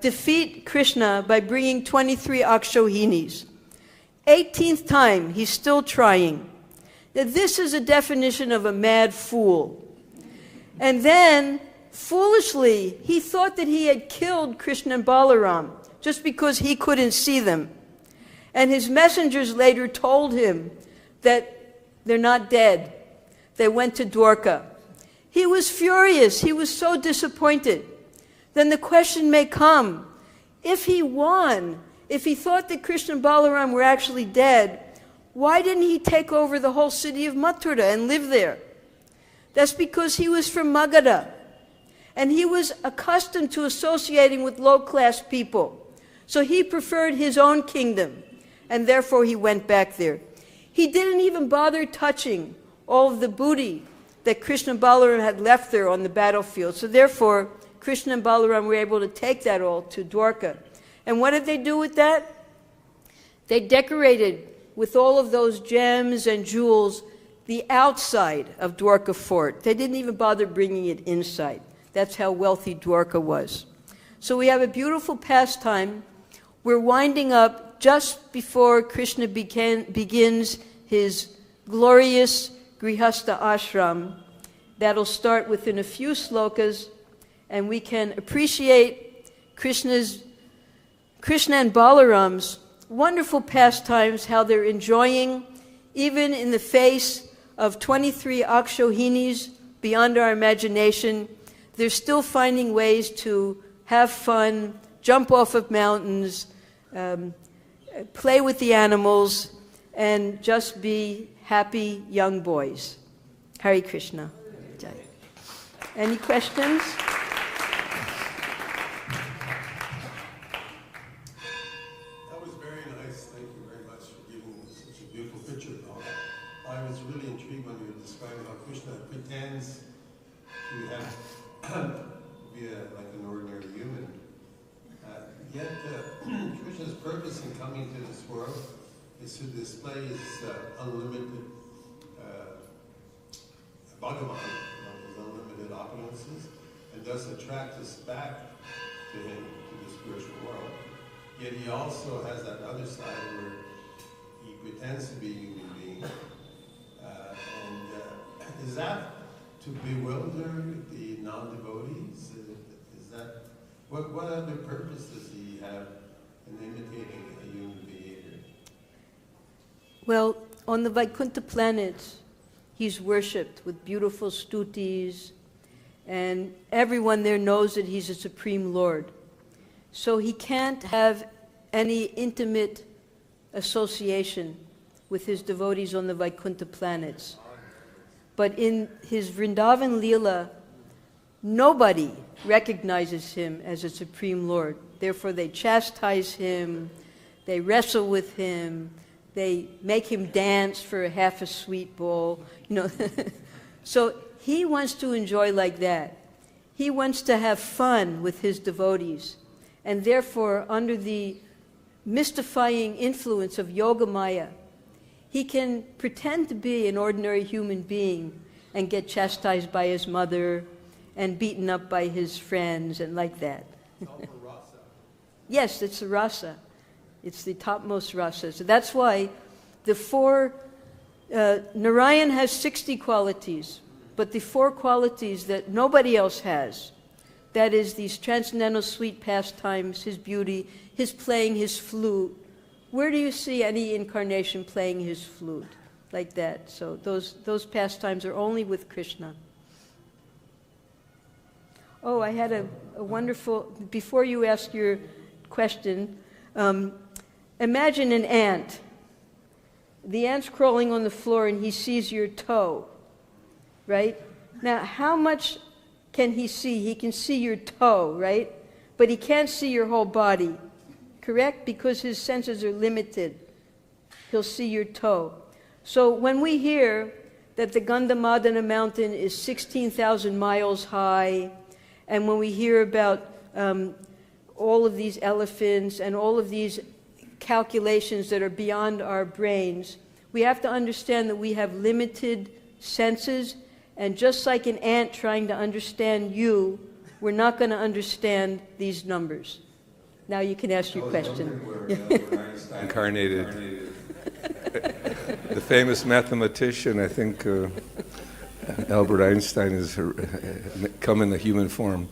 S1: defeat Krishna by bringing 23 Akshohinis. 18th time, he's still trying. Now, this is a definition of a mad fool. And then, foolishly, he thought that he had killed Krishna and Balaram just because he couldn't see them. And his messengers later told him that they're not dead. They went to Dwarka. He was furious. He was so disappointed. Then the question may come, if he won, if he thought that Krishna and Balaram were actually dead, why didn't he take over the whole city of Mathura and live there? That's because he was from Magadha. And he was accustomed to associating with low-class people. So he preferred his own kingdom, and therefore he went back there. He didn't even bother touching all of the booty that Krishna and Balaram had left there on the battlefield. So therefore, Krishna and Balaram were able to take that all to Dwarka. And what did they do with that? They decorated with all of those gems and jewels the outside of Dwarka fort. They didn't even bother bringing it inside. That's how wealthy Dwarka was. So we have a beautiful pastime. We're winding up just before Krishna begins his glorious Grihastha ashram. That'll start within a few slokas, and we can appreciate Krishna and Balaram's wonderful pastimes, how they're enjoying, even in the face of 23 Akshohinis beyond our imagination. They're still finding ways to have fun, jump off of mountains, play with the animals, and just be happy young boys. Hare Krishna. Any questions?
S2: That was very nice. Thank you very much for giving such a beautiful picture of all. I was really intrigued when you were describing how Krishna pretends to have be like an ordinary human. Yet Krishna's purpose in coming to this world is to display his unlimited Bhagavan, his unlimited opulences, and thus attract us back to him, to the spiritual world. Yet he also has that other side where he pretends to be a human being. Is that to bewilder the non-devotees? Is that what other purpose does he have in imitating a human behavior?
S1: Well, on the Vaikuntha planets, he's worshipped with beautiful stutis, and everyone there knows that he's a Supreme Lord. So he can't have any intimate association with his devotees on the Vaikuntha planets. But in his Vrindavan Leela, nobody recognizes him as a Supreme Lord. Therefore they chastise him, they wrestle with him, they make him dance for half a sweet bowl, So he wants to enjoy like that. He wants to have fun with his devotees. And therefore, under the mystifying influence of Yoga Maya, he can pretend to be an ordinary human being and get chastised by his mother and beaten up by his friends and like that. Yes, it's the rasa. It's the topmost rasa. So that's why the Narayan has 60 qualities, but the 4 qualities that nobody else has, that is these transcendental sweet pastimes, his beauty, his playing his flute. Where do you see any incarnation playing his flute like that? So those pastimes are only with Krishna. Oh, I had a wonderful, before you ask your question, imagine an ant. The ant's crawling on the floor and he sees your toe, right? Now, how much can he see? He can see your toe, right? But he can't see your whole body, correct? Because his senses are limited. He'll see your toe. So when we hear that the Gandhamādana Mountain is 16,000 miles high, and when we hear about all of these elephants and all of these calculations that are beyond our brains, we have to understand that we have limited senses, and just like an ant trying to understand you, we're not going to understand these numbers. Now you can ask your question.
S3: Incarnated. The famous mathematician, I think Albert Einstein, has come in the human form.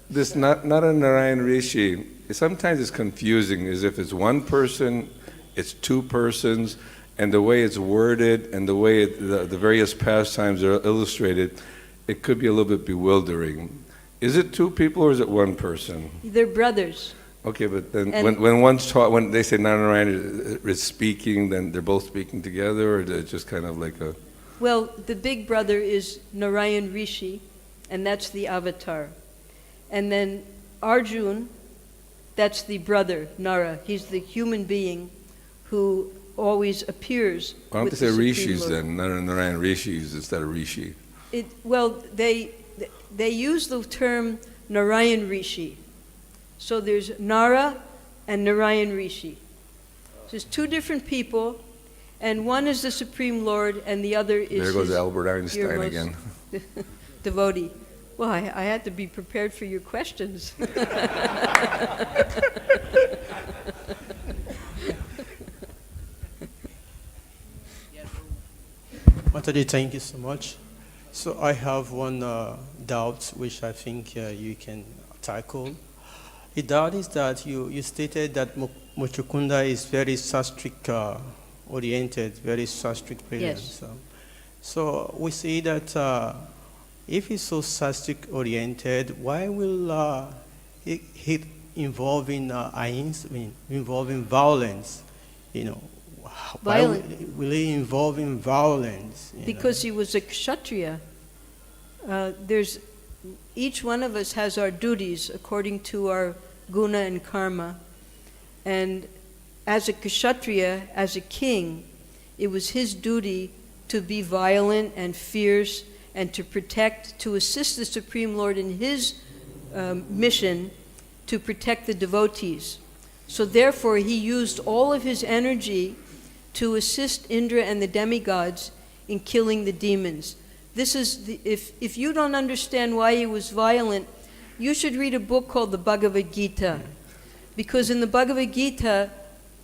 S3: This not a Narayan Rishi, sometimes it's confusing, as if it's one person, it's 2 persons, and the way it's worded and the way the various pastimes are illustrated, it could be a little bit bewildering. Is it 2 people or is it 1 person?
S1: They're brothers.
S3: Okay, but then when one's taught, when they say Narayan is speaking, then they're both speaking together, or it's just kind of like a...
S1: Well, the big brother is Narayan Rishi, and that's the avatar. And then Arjun, that's the brother, Nara. He's the human being who always appears.
S3: Why don't
S1: with
S3: they say
S1: the
S3: rishis
S1: Supreme
S3: then, not Narayan Rishis instead of rishi?
S1: Well, they use the term Narayan Rishi. So there's Nara and Narayan Rishi. So there's 2 different people, and one is the Supreme Lord, and the other is
S3: There goes Albert Einstein again.
S1: devotee. Well, I had to be prepared for your questions.
S4: Mataji, thank you so much. So I have one doubt which I think you can tackle. The doubt is that you stated that Muchukunda is very sastric oriented, very sastric brilliant.
S1: Yes.
S4: So we see that if he's so sastric oriented, why will he involve in involving violence? Why will he involve in violence?
S1: Because he was a kshatriya. Each one of us has our duties according to our guna and karma. And as a kshatriya, as a king, it was his duty to be violent and fierce and to protect, to assist the Supreme Lord in his mission to protect the devotees. So therefore he used all of his energy to assist Indra and the demigods in killing the demons. This is if you don't understand why he was violent, you should read a book called the Bhagavad Gita. Because in the Bhagavad Gita,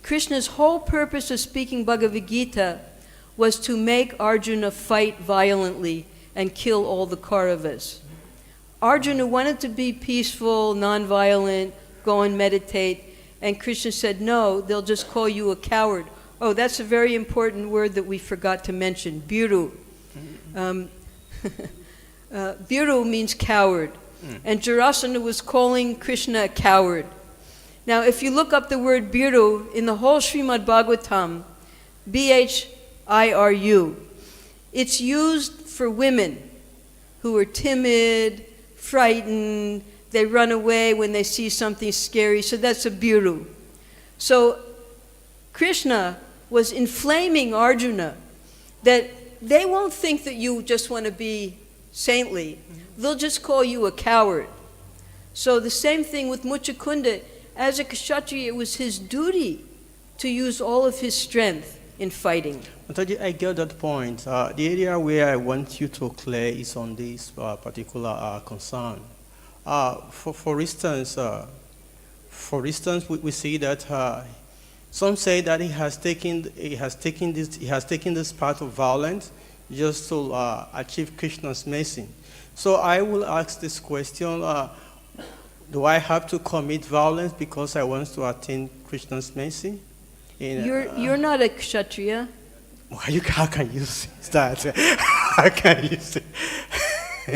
S1: Krishna's whole purpose of speaking Bhagavad Gita was to make Arjuna fight violently and kill all the Kauravas. Arjuna wanted to be peaceful, non-violent, go and meditate, and Krishna said, no, they'll just call you a coward. Oh, that's a very important word that we forgot to mention, biru. Dhīro means coward. And Jarasandha was calling Krishna a coward. Now, if you look up the word dhīro in the whole Srimad Bhagavatam, Bhiru, it's used for women who are timid, frightened, they run away when they see something scary, so that's a dhīro. So Krishna was inflaming Arjuna that they won't think that you just want to be saintly. They'll just call you a coward. So the same thing with Muchukunda. As a kshatriya, it was his duty to use all of his strength in fighting.
S4: Mataji, I get that point. The area where I want you to clear is on this particular concern. For instance, we see that some say that he has taken this path of violence just to achieve Krishna's mercy. So I will ask this question: do I have to commit violence because I want to attain Krishna's mercy?
S1: You're not a kshatriya.
S4: How can you say that? How can you say?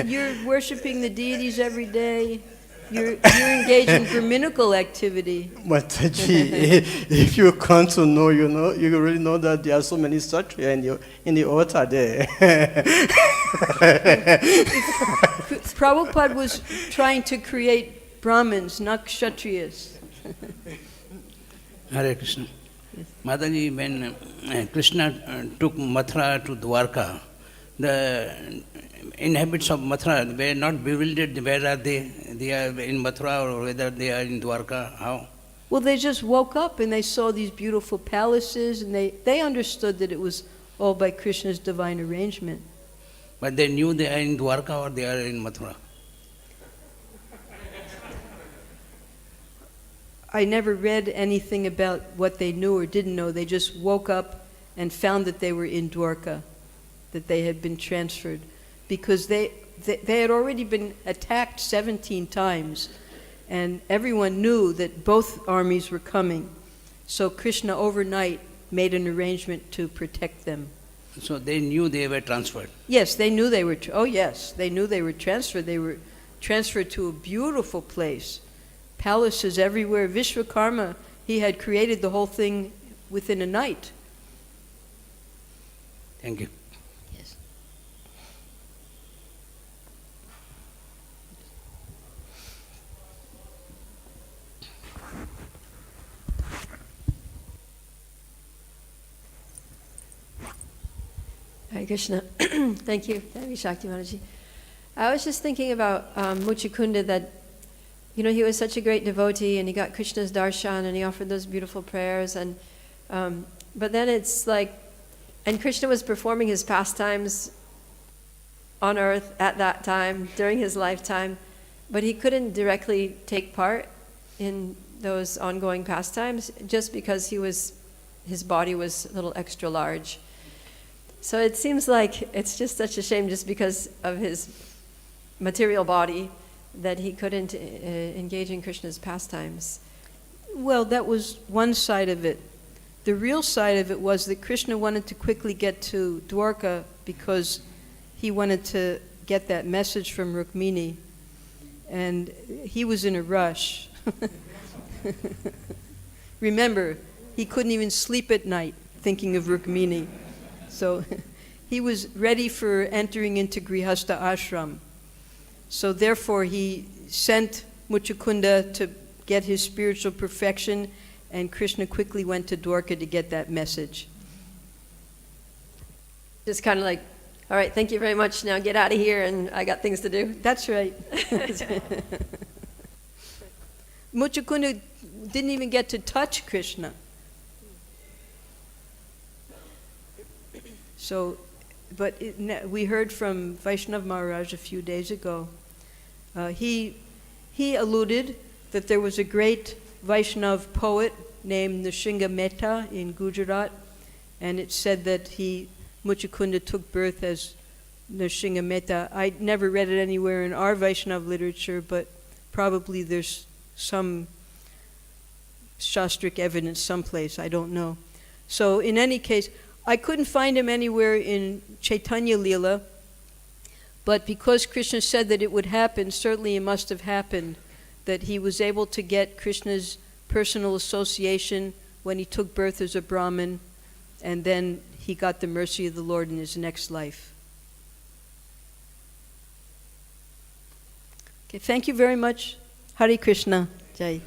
S1: You're worshiping the deities every day. You're engaged in Brahminical activity.
S4: Mataji, if you come to know, you really know that there are so many kshatriya in the altar there.
S1: Prabhupada was trying to create Brahmins, not kshatriyas.
S5: Hare Krishna. Mataji, when Krishna took Mathura to Dwarka, the inhabitants of Mathura were not bewildered. Where are they? They are in Mathura or whether they are in Dwarka? How?
S1: Well, they just woke up and they saw these beautiful palaces, and they understood that it was all by Krishna's divine arrangement.
S5: But they knew they are in Dwarka or they are in Mathura.
S1: I never read anything about what they knew or didn't know. They just woke up and found that they were in Dwarka, that they had been transferred, because they had already been attacked 17 times, and everyone knew that both armies were coming. So Krishna overnight made an arrangement to protect them.
S5: So they knew they were transferred.
S1: Yes, they knew they were. They knew they were transferred. They were transferred to a beautiful place, palaces everywhere. Vishwakarma, he had created the whole thing within a night.
S5: Thank you.
S1: Yes.
S6: Hare Krishna. Thank you, Daivi Shakti Mataji. I was just thinking about Muchukunda, that he was such a great devotee and he got Krishna's darshan and he offered those beautiful prayers, and but then it's like, and Krishna was performing his pastimes on earth at that time during his lifetime, but he couldn't directly take part in those ongoing pastimes just because his body was a little extra large. So it seems like it's just such a shame, just because of his material body, that he couldn't engage in Krishna's pastimes.
S1: Well, that was one side of it. The real side of it was that Krishna wanted to quickly get to Dwarka because he wanted to get that message from Rukmini, and he was in a rush. Remember, he couldn't even sleep at night thinking of Rukmini. So he was ready for entering into Grihastha ashram. So therefore he sent Muchukunda to get his spiritual perfection, and Krishna quickly went to Dwarka to get that message.
S6: Just kind of like, all right, thank you very much, now get out of here and I got things to do.
S1: That's right. Muchukunda didn't even get to touch Krishna. So, but we heard from Vaishnav Maharaj a few days ago. He alluded that there was a great Vaishnav poet named Niḥsaṅgo Mehta in Gujarat, and it said that Muchukunda took birth as Niḥsaṅgo Mehta. I never read it anywhere in our Vaishnav literature, but probably there's some shastric evidence someplace, I don't know. So in any case, I couldn't find him anywhere in Chaitanya Leela, But because Krishna said that it would happen, certainly it must have happened, that he was able to get Krishna's personal association when he took birth as a Brahmin, and then he got the mercy of the Lord in his next life. Okay, thank you very much. Hare Krishna. Jai.